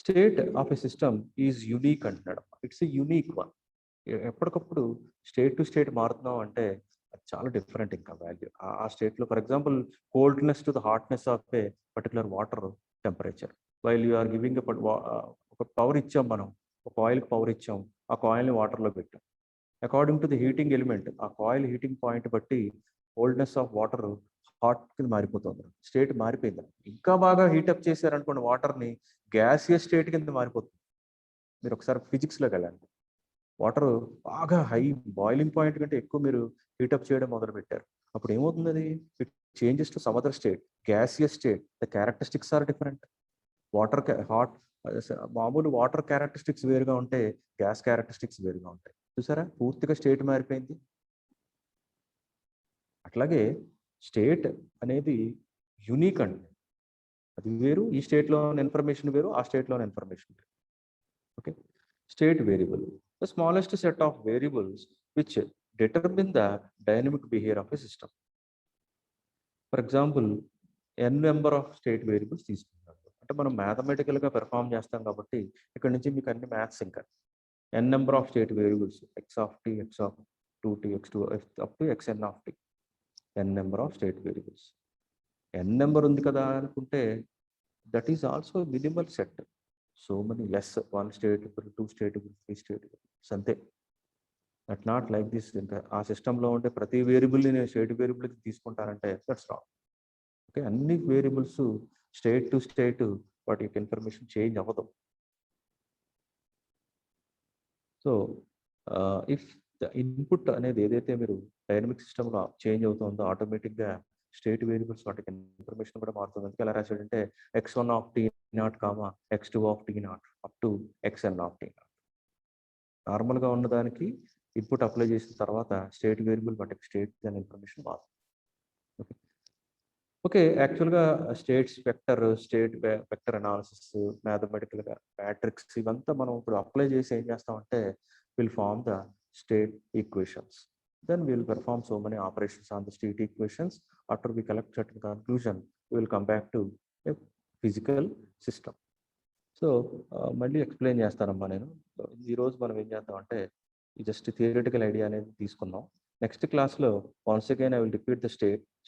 State of a system is unique అంటున్నాడు. It's a unique one. ఎప్పటికప్పుడు state to state మారుతున్నాం అంటే అది చాలా different ఇంకా value ఆ స్టేట్లో. For example coldness to the hotness of a particular water temperature, while you are giving ఒక పవర్ ఇచ్చాం మనం, ఒక ఆయిల్కి పవర్ ఇచ్చాం, ఆ కాయిల్ని వాటర్లో పెట్టాం. According to the heating element, ఆ కాయిల్ హీటింగ్ పాయింట్ బట్టి కోల్డ్నెస్ ఆఫ్ వాటర్ హాట్ కింద మారిపోతుంది, స్టేట్ మారిపోయింది. ఇంకా బాగా హీటప్ చేశారనుకోండి వాటర్ని, గ్యాసియస్ స్టేట్ కింద మారిపోతుంది. మీరు ఒకసారి ఫిజిక్స్లోకి వెళ్ళండి, వాటర్ బాగా హై బాయిలింగ్ పాయింట్ కంటే ఎక్కువ మీరు హీటప్ చేయడం మొదలు పెట్టారు, అప్పుడు ఏమవుతుంది? అది it changes to some other state, gaseous state. The characteristics are different. Water hot మామూలు వాటర్ క్యారెక్టరిస్టిక్స్ వేరుగా ఉంటే గ్యాస్ క్యారెక్టరిస్టిక్స్ వేరుగా ఉంటాయి. చూసారా, పూర్తిగా స్టేట్ మారిపోయింది. అట్లాగే స్టేట్ అనేది యూనిక్ అండి, అది వేరు, ఈ స్టేట్లో ఉన్న ఇన్ఫర్మేషన్ వేరు, ఆ స్టేట్లో ఉన్న ఇన్ఫర్మేషన్ వేరు. Okay, state variable the smallest set of variables which determine the dynamic behaviour of a system. For example n number of state variables తీసుకుంటాం అంటే మనం మ్యాథమెటికల్గా పెర్ఫామ్ చేస్తాం కాబట్టి ఇక్కడ నుంచి మీకు అన్ని మ్యాథ్స్ ఇంకా n number of state variables x of t, x of 2t, x2 up to xn of t, n number of state variables. n number ఉంది కదా అనుకుంటే that is also minimal set. So money less, 1 state, 2 state, 3 state, అంతే. That not like this. ఇంకా ఆ సిస్టంలో ఉండే ప్రతి వేరియబుల్ని నేను స్టేట్ వేరియబుల్కి తీసుకుంటానంటే దట్స్ రాంగ్. ఓకే, అన్ని వేరియబుల్స్ స్టేట్ టు స్టేట్ వాటి యొక్క ఇన్ఫర్మేషన్ చేంజ్ అవ్వదు. సో ఇఫ్ ద ఇన్పుట్ అనేది ఏదైతే మీరు డైనమిక్ సిస్టంలో చేంజ్ అవుతుందో ఆటోమేటిక్గా స్టేట్ వేరియబుల్స్ వాటికి ఇన్ఫర్మేషన్ కూడా మారుతుంది. అందుకే ఎలా రాశాడంటే x1 of t nought comma x2 of t nought up to xn of t nought. నార్మల్గా ఉన్నదానికి ఇన్పుట్ అప్లై చేసిన తర్వాత స్టేట్ వేరియబుల్ వాటికి స్టేట్ అనే ఇన్ఫర్మేషన్ మారుతుంది. ఓకే ఓకే, యాక్చువల్గా స్టేట్స్ స్టేట్ వెక్టర్ అనాలిసిస్, మ్యాథమెటికల్గా మ్యాట్రిక్స్, ఇవంతా మనం ఇప్పుడు అప్లై చేసి ఏం చేస్తామంటే will form the state equations. Then will perform so many operations on the state equations. After we collect certain conclusion will come back to A physical system. So మళ్ళీ explain చేస్తానమ్మా నేను. ఈరోజు మనం ఏం చేద్దామంటే జస్ట్ థియరిటికల్ ఐడియా అనేది తీసుకుందాం. Next క్లాస్లో once again I will repeat the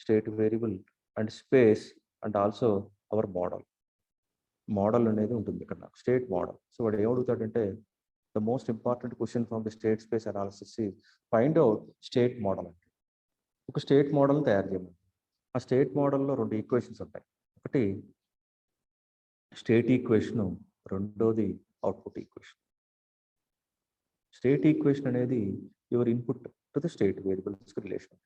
state variable and space and also our model అనేది ఉంటుంది ఇక్కడ నాకు, స్టేట్ మోడల్. సో వాడు ఏమడుగుతాడంటే the most important question from the state space analysis is find out state model. ఒక state model తయారు చేయమని. ఆ state మోడల్లో 2 ఈక్వేషన్స్ ఉంటాయి. ఒకటి స్టేట్ ఈక్వేషను, రెండోది అవుట్పుట్ ఈక్వేషన్. స్టేట్ ఈక్వేషన్ అనేది your input to the state వేరియబుల్స్కి రిలేషన్.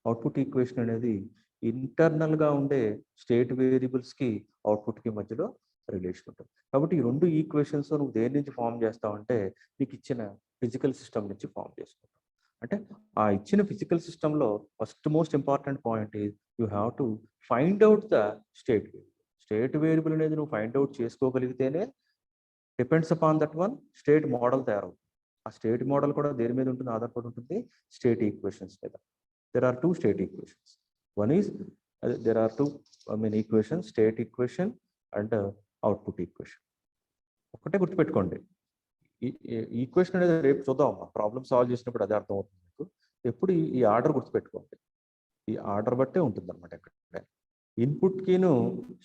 అవుట్పుట్ ఈక్వేషన్ అనేది ఇంటర్నల్గా ఉండే స్టేట్ వేరియబుల్స్కి అవుట్పుట్కి మధ్యలో రిలేషన్ ఉంటుంది. కాబట్టి ఈ 2 ఈక్వేషన్స్ నువ్వు దేని నుంచి ఫామ్ చేస్తావంటే నీకు ఇచ్చిన ఫిజికల్ సిస్టమ్ నుంచి ఫామ్ చేసుకుంటావు. అంటే ఆ ఇచ్చిన ఫిజికల్ సిస్టంలో first most important point is you have to find out the state variable. State variable అనేది నువ్వు ఫైండ్ అవుట్ చేసుకోగలిగితేనే depends upon that one state model తయారవుతుంది. ఆ స్టేట్ మోడల్ కూడా దేని మీద ఉంటుంది, ఆధారపడి ఉంటుంది స్టేట్ ఈక్వేషన్స్ మీద. There are 2 state equations. One is there are 2 equation, state equation and output equation. ఒకటే గుర్తుపెట్టుకోండి, ఈ ఈక్వేషన్ అనేది రేపు చూద్దాం, ప్రాబ్లమ్ సాల్వ్ చేసినప్పుడు అదే అర్థమవుతుంది మీకు. ఎప్పుడు ఈ ఆర్డర్ గుర్తుపెట్టుకోండి, ఈ ఆర్డర్ బట్టే ఉంటుంది అనమాట. ఎక్కడ ఇన్పుట్కిను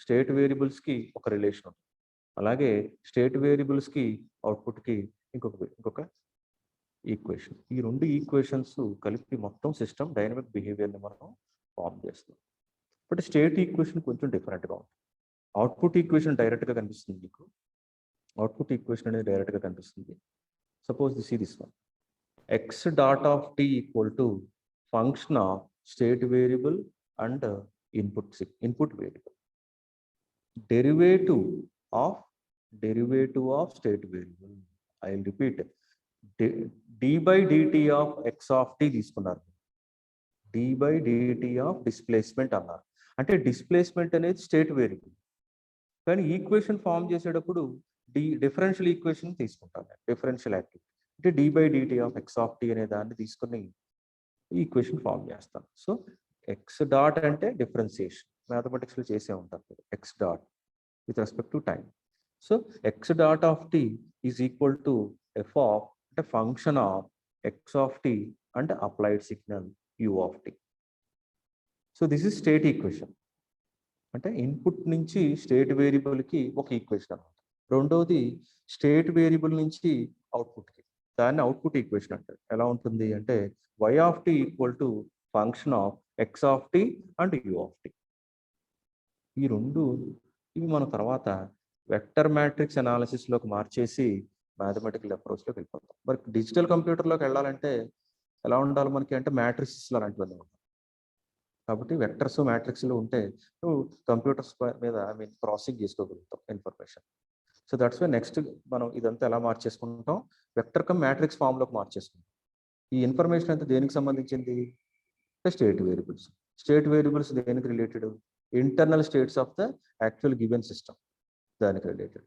స్టేట్ వేరియబుల్స్కి ఒక రిలేషన్ ఉంటుంది, అలాగే స్టేట్ వేరియబుల్స్కి అవుట్పుట్కి ఇంకొక ఈక్వేషన్. ఈ 2 ఈక్వేషన్స్ కలిపి మొత్తం సిస్టమ్ డైనమిక్ బిహేవియర్ని మనం ఫామ్ చేస్తాం. బట్ స్టేట్ ఈక్వేషన్ కొంచెం డిఫరెంట్గా ఉంటుంది. అవుట్పుట్ ఈక్వేషన్ డైరెక్ట్గా కనిపిస్తుంది మీకు. అవుట్పుట్ ఈక్వేషన్ అనేది డైరెక్ట్గా కనిపిస్తుంది. Suppose this one, x dot of t equal to function of state variable and input variable. Derivative of state variable. I will repeat, d by dt of x of t తీసుకున్నారు, d by dt of displacement అన్నారు. అంటే displacement అనేది state variable, కానీ equation form చేసేటప్పుడు differential equation తీసుకుంటాను, differential activity. అంటే d by dt of x of t అనే దాన్ని తీసుకుని ఈక్వేషన్ ఫామ్ చేస్తాను. సో ఎక్స్ డాట్ అంటే డిఫరెన్సియేషన్, మ్యాథమెటిక్స్లో చేసే ఉంటారు x dot with respect to time. So x dot of t is equal to f of అంటే function of x of t and applied signal u of t. So this is state equation. అంటే input నుంచి state వేరియబుల్కి ఒక equation అనమాట. రెండోది state variable నుంచి అవుట్పుట్కి, దాన్ని output equation అంటారు. ఎలా ఉంటుంది అంటే y of t equal to function of x of t and u of t. ఈ 2 ఇవి మనం తర్వాత వెక్టర్ మ్యాట్రిక్స్ అనాలిసిస్లోకి మార్చేసి మ్యాథమెటికల్ అప్రోచ్లోకి వెళ్ళిపోతాం. మరి డిజిటల్ కంప్యూటర్లోకి వెళ్ళాలంటే ఎలా ఉండాలి మనకి అంటే మ్యాట్రిక్స్లో అలాంటివన్నీ ఉంటాయి. కాబట్టి వెక్టర్స్ మ్యాట్రిక్స్లు ఉంటే నువ్వు కంప్యూటర్స్ మీద ప్రాసెసింగ్ చేసుకోగలుగుతాం information. So that's why next మనం ఇదంతా ఎలా మార్చేసుకుంటాం, వెక్టర్ కమ్ మ్యాట్రిక్స్ ఫామ్లోకి మార్చేసుకుంటాం. ఈ ఇన్ఫర్మేషన్ అంతా దేనికి సంబంధించింది, స్టేట్ వేరియబుల్స్. స్టేట్ వేరియబుల్స్ దేనికి related, internal states of the actual given system దానికి రిలేటెడ్.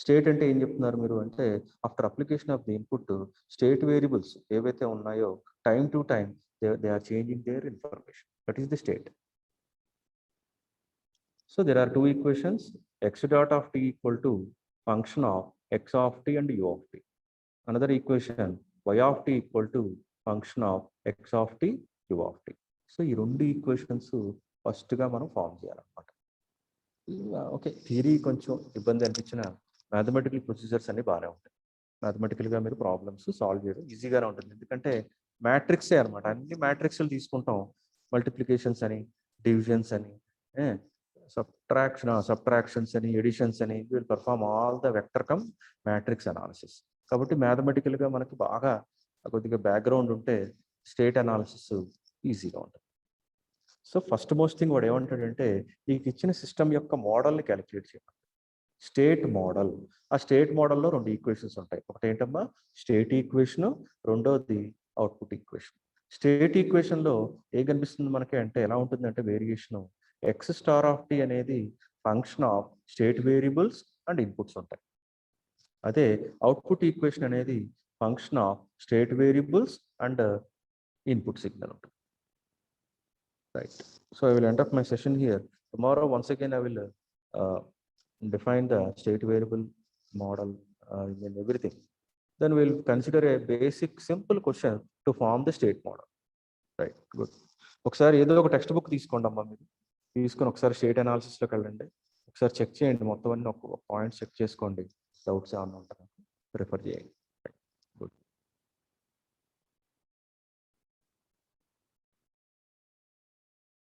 స్టేట్ అంటే ఏం చెప్తున్నారు మీరు అంటే after application of the input state variables ఏవైతే ఉన్నాయో time to time they are changing their information. That is the state. So there are 2 equations, x dot of t equal to function of x of t and u of t. Another equation, y of t equal to function of x of t, u of t. So ఈ 2 equations ఫస్ట్గా మనం form చేయాలన్నమాట. Okay, theory కొంచెం ఇబ్బంది అనిపించిన mathematical procedures అన్ని బాగానే ఉంటాయి. మ్యాథమెటికల్గా మీరు ప్రాబ్లమ్స్ సాల్వ్ చేయడం ఈజీగానే ఉంటుంది, ఎందుకంటే మ్యాట్రిక్సే అనమాట. అన్ని మ్యాట్రిక్స్లు తీసుకుంటాం, మల్టిప్లికేషన్స్ అని, డివిజన్స్ అని, సబ్ట్రాక్షన్స్ అని, ఎడిషన్స్ అని, will perform all the vector cum matrix analysis. కాబట్టి మ్యాథమెటికల్గా మనకి బాగా కొద్దిగా బ్యాక్గ్రౌండ్ ఉంటే స్టేట్ అనాలిసిస్ ఈజీగా ఉంటుంది. సో ఫస్ట్ మోస్ట్ థింగ్ వాడు ఏమంటాడంటే నీకు ఇచ్చిన సిస్టమ్ యొక్క మోడల్ని క్యాలిక్యులేట్ చేయడం, స్టేట్ మోడల్. ఆ స్టేట్ మోడల్లో 2 ఈక్వేషన్స్ ఉంటాయి. ఒకటి ఏంటమ్మా స్టేట్ ఈక్వేషన్, రెండోది అవుట్పుట్ ఈక్వేషన్. స్టేట్ ఈక్వేషన్లో ఏం కనిపిస్తుంది మనకి అంటే ఎలా ఉంటుందంటే variation x star of t అనేది function of state variables and inputs ఉంటాయి. అదే అవుట్పుట్ ఈక్వేషన్ అనేది function of state variables and input signal ఉంటుంది. Right. So I will end up my session here. Tomorrow, once again, I will define the state variable model in everything. Then we'll consider a basic simple question to form the state model. Right. Good. ఒకసారి ఏదో ఒక text book తీసుకోండి అమ్మా, మీరు తీసుకొని ఒకసారి state అనాలిసిస్లోకి వెళ్ళండి, ఒకసారి చెక్ చేయండి, మొత్తం అన్ని ఒక పాయింట్స్ చెక్ చేసుకోండి, డౌట్స్ ఏమన్నా ఉంటాయి రిఫర్ చేయండి.